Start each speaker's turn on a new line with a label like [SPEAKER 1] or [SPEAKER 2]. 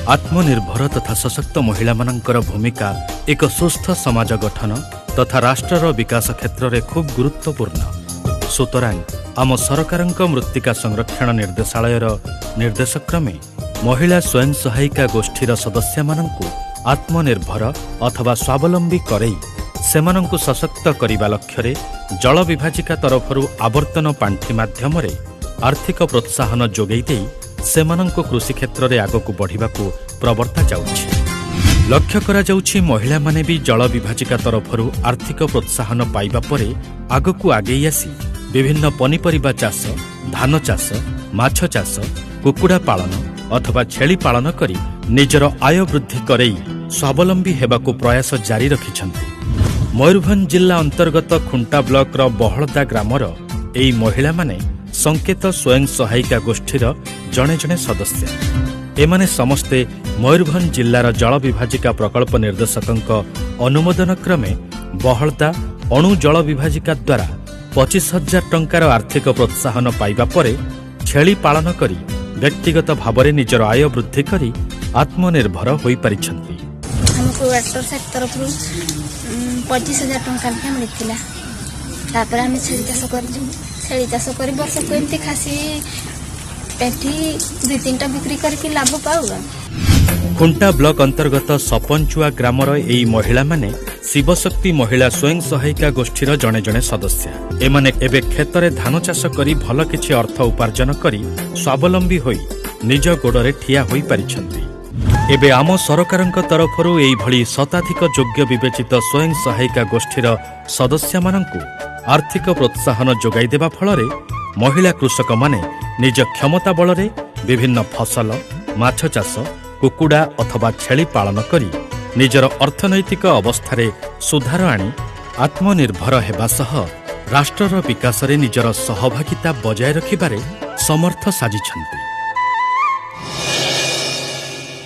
[SPEAKER 1] आत्मनिर्भर तथा सशक्त महिला मानकर भूमिका एक सुस्थ समाज गठन तथा राष्ट्रर विकास क्षेत्र में खूब गुरुत्वपूर्ण। सुतरां आम सरकारक मृत्तिका संरक्षण निर्देशालयर निर्देशक्रमे महिला स्वयं सहायिका गोष्ठीर सदस्य मानंकु आत्मनिर्भर अथवा स्वावलंबी करई सेमानंकु सशक्त करिबा लक्ष्य जल विभाजिका तरफरु आवर्तन पांठी माध्यम आर्थिक प्रोत्साहन जोगई देई सेमानंकु कृषि क्षेत्र में आगकु बढ़िबाकु प्रवर्ता जाउछि। लक्ष्य करा जाउछि महिला माने भी जल विभाजिका तरफरु आर्थिक प्रोत्साहन पाइबा परे आगकु आगेई आसी विभिन्न पनिपरिबा चाष, धान चाष, माछ चाष, कुकुड़ा पालन अथवा छेली पालन करी निजर आय वृद्धि करई स्वावलंबी हेबाकु प्रयास जारी रखिछन्ति। मयूरभंज जिला अंतर्गत खुंटा ब्लॉक रो बहलदा ग्रामर एई महिला माने संकेत स्वयं सहायिका गोष्ठीर जणे जणे सदस्य। एमाने समस्ते मयूरभंज जिल्लार जल विभाजिका प्रकल्प निर्देशकंक अनुमोदन क्रमे बहलदा अणु जल विभाजिका द्वारा 25,000 टंकार आर्थिक प्रोत्साहन पाइबा परे छेली पालन करी व्यक्तिगत भावरे निजर आय वृद्धि करी आत्मनिर्भर होई परिछन्ति।
[SPEAKER 2] हमको वेक्टर सेक्टर तरफरु 25,000 टंका मिलथिला। तापर हम छेली चाष करजु। छेली चाष करी वर्ष को एमती खासी पेठी 2-3टा बिक्री करके लाभ पाउगा।
[SPEAKER 1] खुंटा ब्लॉक अंतर्गत सपंचुआ ग्रामर एई महिला माने शिवशक्ति महिला स्वयं सहायिका गोष्ठीर जणे जणे सदस्य। एमाने एबे खेतरे धान चाष करी भल किछि अर्थ उपार्जन करी स्वावलंबी होई निज गोड़रे ठिया होई परिछन्ति। एबे आम सरकारंक तरफरु एई भली शताधिक योग्य विवेचित स्वयं सहायिका गोष्ठीर सदस्य मानंकु आर्थिक प्रोत्साहन जोगाई देबा फलरे महिला कृषक माने निज क्षमता बलरे विभिन्न फसल, माछ चाष, कुकुड़ा अथवा छेली पालन करी निजर अर्थनैतिक अवस्थारे सुधार आनी आत्मनिर्भर हेबा सह राष्ट्रर विकासरे निजर सहभागिता बजाय रखिबारे समर्थ साजिछन्ति।